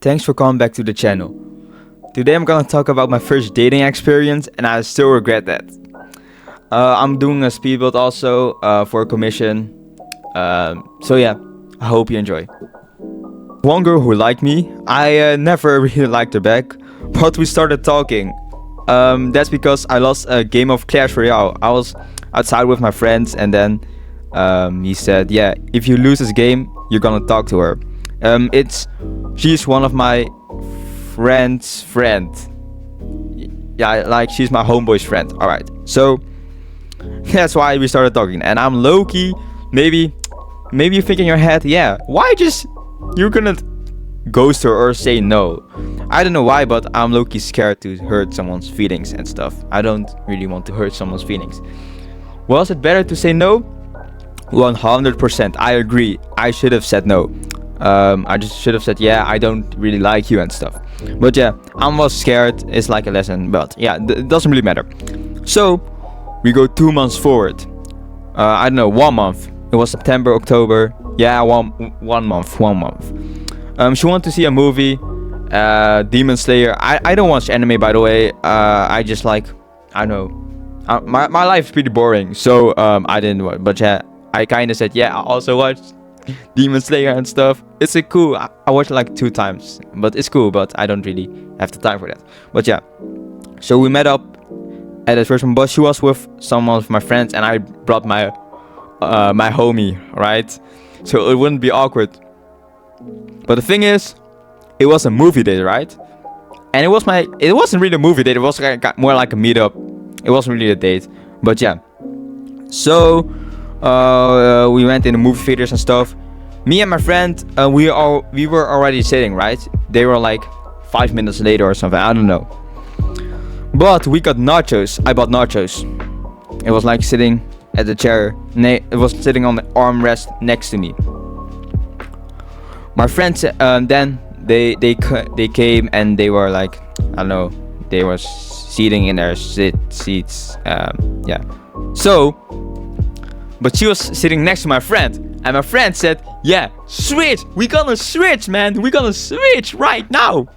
Thanks for coming back to the channel. Today I'm gonna talk about my first dating experience and I still regret that. I'm doing a speed build also for a commission. So yeah, I hope you enjoy. One girl who liked me, I never really liked her back, but we started talking. That's because I lost a game of Clash Royale. I was outside with my friends and then he said, yeah, if you lose this game, you're gonna talk to her. She's one of my friend's friend. Yeah, like she's my homeboy's friend. Alright, so that's why we started talking. And I'm low-key, maybe you think in your head, yeah, why just you're gonna ghost her or say no? I don't know why, but I'm low-key scared to hurt someone's feelings and stuff. I don't really want to hurt someone's feelings. Was it better to say no? 100%, I agree. I should have said no. I just should have said, yeah, I don't really like you and stuff. But yeah, I was scared. It's like a lesson, but yeah, it doesn't really matter. So we go 2 months forward. I don't know, 1 month. It was September, October. Yeah, one month. She wanted to see a movie, Demon Slayer. I don't watch anime, by the way. I just like, I don't know. My life is pretty boring, so I didn't watch. But yeah, I kind of said, yeah, I also watched Demon Slayer and stuff. It's cool. I watched it like 2 times, but it's cool, but I don't really have the time for that. But yeah, so we met up at a first one, but she was with some of my friends and I brought my my homie, right? So it wouldn't be awkward. But the thing is, it was a movie date, right? And it wasn't really a movie date. It was more like a meetup. It wasn't really a date, but yeah. So we went in the movie theaters and stuff. Me and my friend, we were already sitting, right? They were like 5 minutes later or something, I don't know. But we got nachos. I bought nachos. It was like sitting at the chair. It was sitting on the armrest next to me. My friends then they came and they were like, I don't know, they were sitting in their seats. Yeah. So, but she was sitting next to my friend, and my friend said, yeah, switch! We gonna switch, man! We gonna switch right now!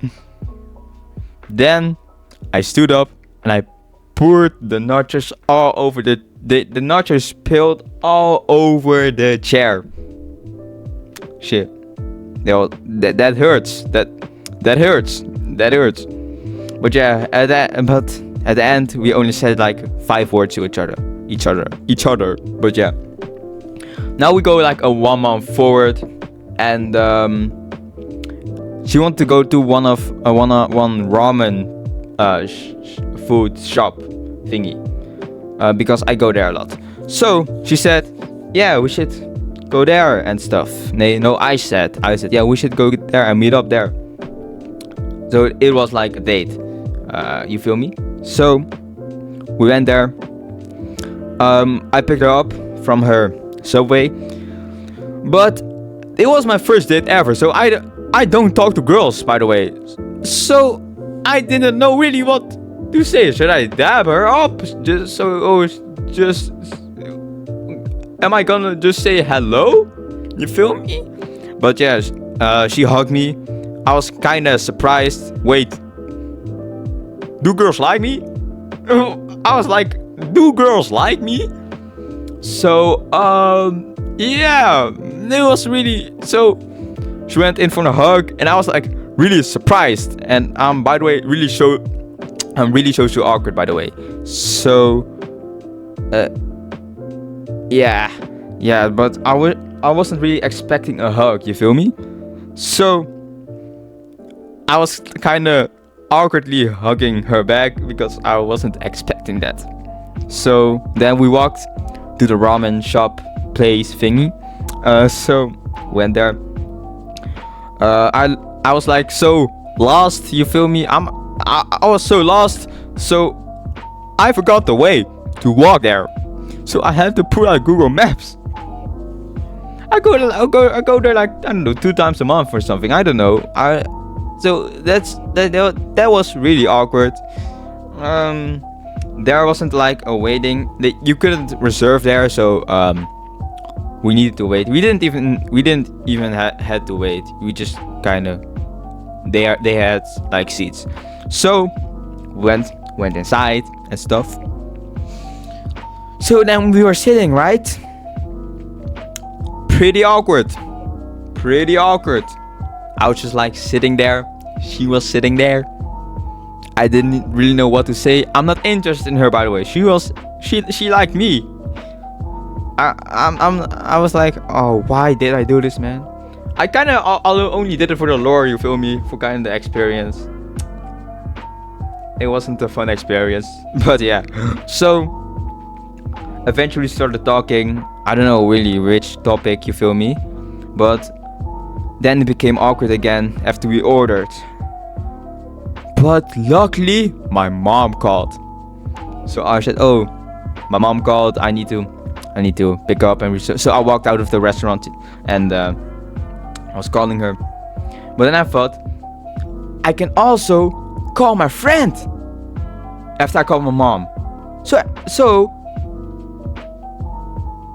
Then I stood up and I poured the nachos all over the nachos spilled all over the chair. Shit. That hurts. That hurts. But yeah, at the end we only said like 5 words to each other. But yeah, now we go like a 1 month forward, and she wanted to go to one ramen food shop thingy, because I go there a lot. So she said, yeah, we should go there and stuff. I said, yeah, we should go there and meet up there. So it was like a date. You feel me? So we went there. I picked her up from her subway, but it was my first date ever, so I don't talk to girls, by the way. So I didn't know really what to say. Should I dab her up? Am I gonna just say hello? You feel me? But yeah, she hugged me. I was kinda surprised. Wait, do girls like me? I was like, do girls like me? So yeah, it was really, so she went in for a hug and I was like really surprised, and by the way, I'm really so awkward, by the way. So yeah, but I wasn't really expecting a hug, you feel me? So I was kind of awkwardly hugging her back because I wasn't expecting that. So then we walked to the ramen shop place thingy. So went there. I was like so lost, you feel me? I was so lost, so I forgot the way to walk there. So I had to pull out Google Maps. I go there like, I don't know, 2 times a month or something. I don't know. So that was really awkward. There wasn't like a waiting. You couldn't reserve there, so we needed to wait. We didn't even had to wait. We just kind of They had like seats. So went inside and stuff. So then we were sitting, right? Pretty awkward. I was just like sitting there. She was sitting there. I didn't really know what to say. I'm not interested in her, by the way. She liked me. I was like, oh, why did I do this, man? I kind of only did it for the lore, you feel me? For kind of the experience. It wasn't a fun experience, but yeah. So eventually started talking. I don't know really which topic, you feel me? But then it became awkward again after we ordered. But luckily, my mom called. So I said, oh, my mom called. I need to pick up and so I walked out of the restaurant and I was calling her. But then I thought, I can also call my friend after I call my mom. So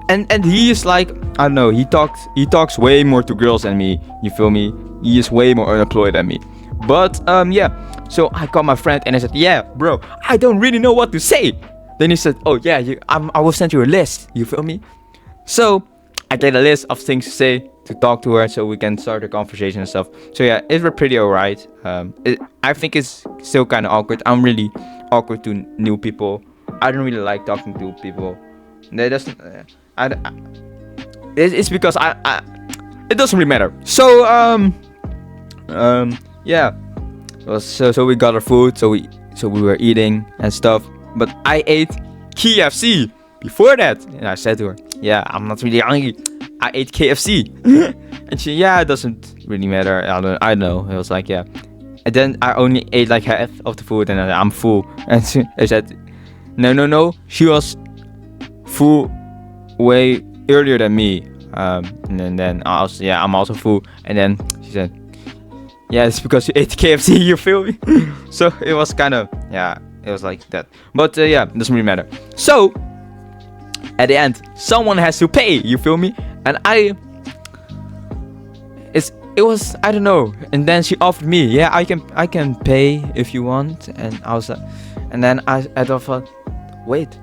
and he is like, I don't know, he talks way more to girls than me, you feel me? He is way more unemployed than me. But yeah, so I called my friend and I said, yeah, bro, I don't really know what to say. Then he said, oh yeah, I will send you a list, you feel me? So I get a list of things to say, to talk to her, so we can start a conversation and stuff. So yeah, it was pretty alright. I think it's still kind of awkward. I'm really awkward to new people. I don't really like talking to people. That doesn't. It's because I it doesn't really matter. So yeah. So we got our food. So we were eating and stuff. But I ate KFC before that, and I said to her, yeah, I'm not really hungry. I ate KFC. And she, yeah, it doesn't really matter. I know. It was like, yeah. And then I only ate like half of the food and I'm full. And I said, no. She was full way earlier than me. And then I was, yeah, I'm also full. And then she said, yeah, it's because you ate KFC, you feel me? So it was kind of, yeah, it was like that. But yeah, it doesn't really matter. So at the end, someone has to pay, you feel me? And it was, I don't know. And then she offered me, yeah, I can pay if you want. And I was and then I thought, wait.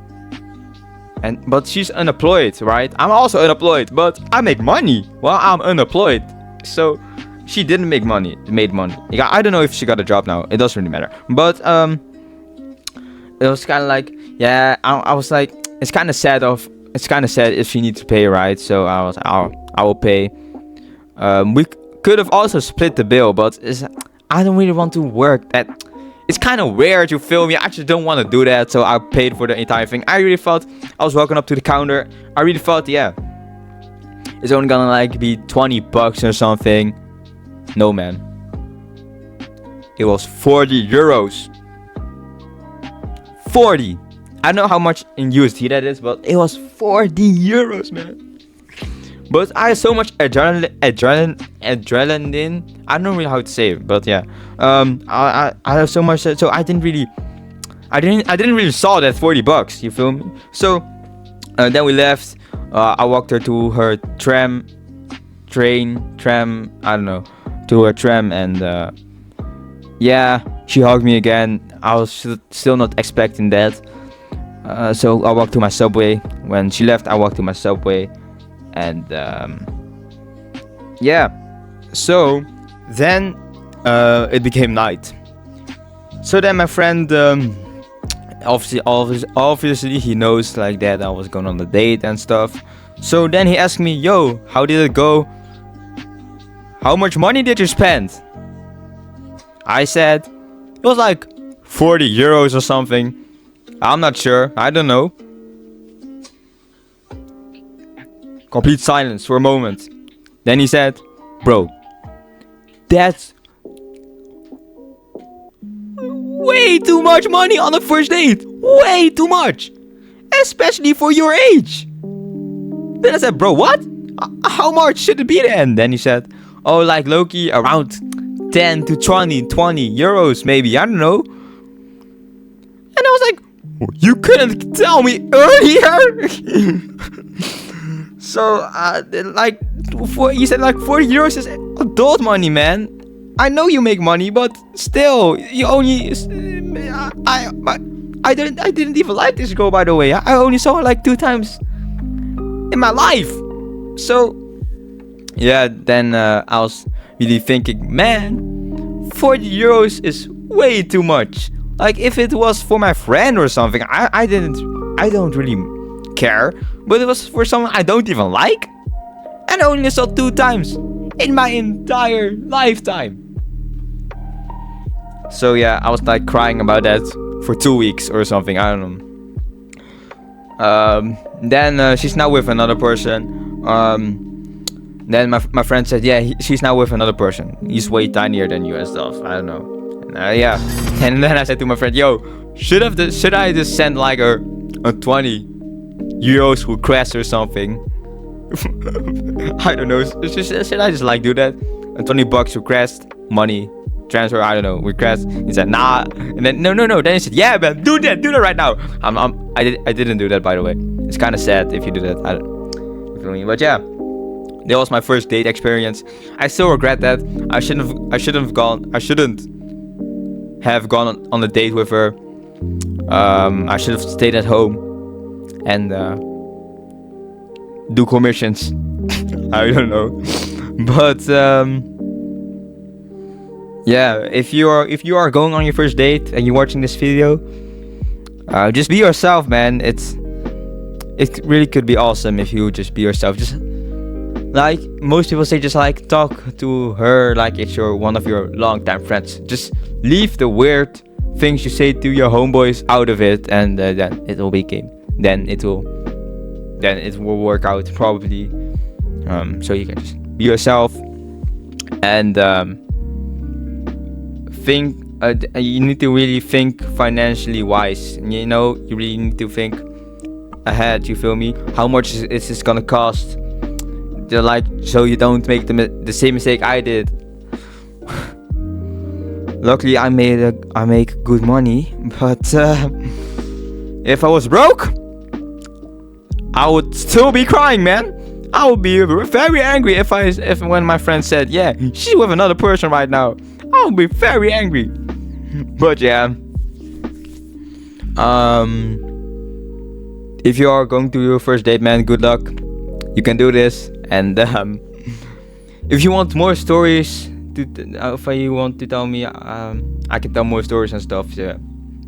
But she's unemployed, right? I'm also unemployed, but I make money while I'm unemployed. So she didn't make money, made money. Yeah, I don't know if she got a job now. It doesn't really matter. But it was kind of like, yeah, I was like, it's kind of sad if she needs to pay, right? So I will pay. We could have also split the bill, but I don't really want to work that. It's kind of weird, you feel me? I just don't want to do that, so I paid for the entire thing. I really thought, I was walking up to the counter, I really thought, yeah, it's only gonna like be 20 bucks or something. No, man. It was 40 euros. 40. I don't know how much in USD that is, but it was 40 euros, man. But I had so much adrenaline. I don't know really how to say it, but yeah. I have so much, so I didn't really saw that 40 bucks. You feel me? So then we left. I walked her to her tram. I don't know, to her tram, and yeah, she hugged me again. I was still not expecting that. So I walked to my subway. When she left, I walked to my subway. And yeah, so then it became night. So then my friend, obviously he knows like that I was going on a date and stuff. So then he asked me, yo, how did it go? How much money did you spend? I said it was like 40 euros or something. I'm not sure. I don't know. Complete silence for a moment. Then he said, bro, that's way too much money on a first date. Way too much. Especially for your age. Then I said, bro, what? How much should it be then? Then he said, oh, like Loki, around 10 to 20 euros maybe. I don't know. And I was like, you couldn't tell me earlier. So, he said like 40 euros is adult money, man. I know you make money, but still, you only. I didn't even like this girl, by the way. I only saw her like 2 times in my life. So, yeah, then I was really thinking, man, 40 euros is way too much. Like, if it was for my friend or something, I don't really care. But it was for someone I don't even like. And I only saw 2 times in my entire lifetime. So yeah, I was like crying about that for 2 weeks or something. I don't know. Then she's now with another person. Then my friend said, yeah, she's now with another person. He's way tinier than you and stuff. I don't know. And, yeah. And then I said to my friend, yo, should I just send like a 20 euros request or something? I don't know. Should I just like do that? A 20 bucks request, money, transfer, I don't know, request. He said, nah. And then no. Then he said, yeah, man, do that right now. I didn't do that, by the way. It's kind of sad if you do that. I don't, you feel me? But yeah, that was my first date experience. I still regret that. I shouldn't have gone on a date with her. I should have stayed at home and do commissions. I don't know. But yeah, if you are going on your first date and you're watching this video, just be yourself, man. It really could be awesome if you just be yourself. Just like most people say, just like talk to her like it's one of your longtime friends. Just leave the weird things you say to your homeboys out of it, and then it will be game. Then it will work out probably. So you can just be yourself and think. You need to really think financially wise. You know, you really need to think ahead. You feel me? How much is this gonna cost? Like, so you don't make the same mistake I did. Luckily, I make good money, but if I was broke, I would still be crying, man. I would be very angry if when my friend said, yeah, she's with another person right now. I would be very angry. But yeah, if you are going to your first date, man, good luck. You can do this. And if you want more stories, if you want to tell me, I can tell more stories and stuff. Yeah.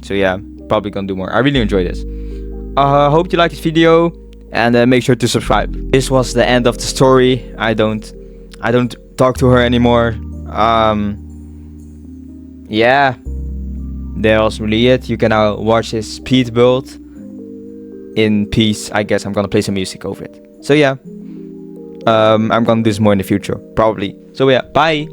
So yeah, probably gonna do more. I really enjoy this. Hope you like this video, and make sure to subscribe. This was the end of the story. I don't talk to her anymore. Yeah, that was really it. You can now watch this speed build in peace. I guess I'm gonna play some music over it. So yeah, I'm gonna do this more in the future, probably. So yeah, bye.